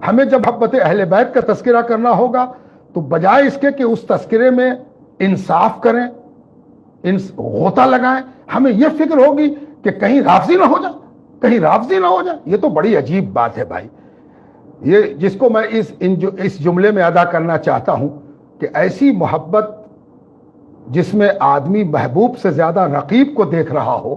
ہمیں جب محبت اہل بیت کا تذکرہ کرنا ہوگا تو بجائے اس کے کہ اس تذکرے میں انصاف کریں، غوطہ لگائیں، ہمیں یہ فکر ہوگی کہ کہیں رافضی نہ ہو جائے، کہیں رافضی نہ ہو جائے۔ یہ تو بڑی عجیب بات ہے بھائی، یہ جس کو میں اس جملے میں ادا کرنا چاہتا ہوں کہ ایسی محبت جس میں آدمی محبوب سے زیادہ رقیب کو دیکھ رہا ہو،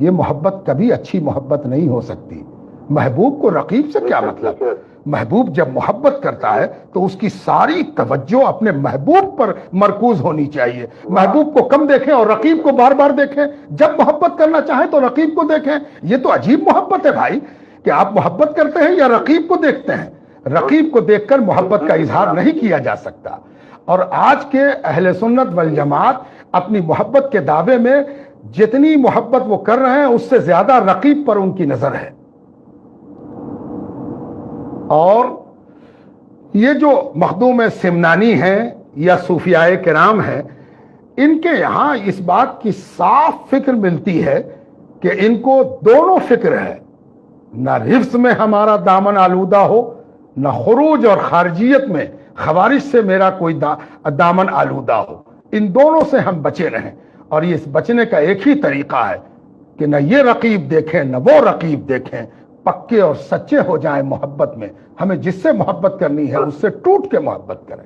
یہ محبت کبھی اچھی محبت نہیں ہو سکتی۔ محبوب کو رقیب سے کیا مطلب؟ محبوب جب محبت کرتا ہے تو اس کی ساری توجہ اپنے محبوب پر مرکوز ہونی چاہیے۔ محبوب کو کم دیکھیں اور رقیب کو بار بار دیکھیں، جب محبت کرنا چاہیں تو رقیب کو دیکھیں۔ یہ تو عجیب محبت ہے بھائی کہ آپ محبت کرتے ہیں یا رقیب کو دیکھتے ہیں۔ رقیب کو دیکھ کر محبت کا اظہار نہیں کیا جا سکتا۔ اور آج کے اہل سنت والجماعت اپنی محبت کے دعوے میں جتنی محبت وہ کر رہے ہیں اس سے زیادہ رقیب پر ان کی نظر ہے۔ اور یہ جو مخدوم سمنانی ہیں یا صوفیاء کرام ہیں، ان کے یہاں اس بات کی صاف فکر ملتی ہے کہ ان کو دونوں فکر ہے، نہ رفض میں ہمارا دامن آلودہ ہو، نہ خروج اور خارجیت میں خوارج سے میرا کوئی دامن آلودہ ہو۔ ان دونوں سے ہم بچے رہیں، اور یہ اس بچنے کا ایک ہی طریقہ ہے کہ نہ یہ رقیب دیکھیں نہ وہ رقیب دیکھیں، پکے اور سچے ہو جائیں محبت میں۔ ہمیں جس سے محبت کرنی ہے اس سے ٹوٹ کے محبت کریں۔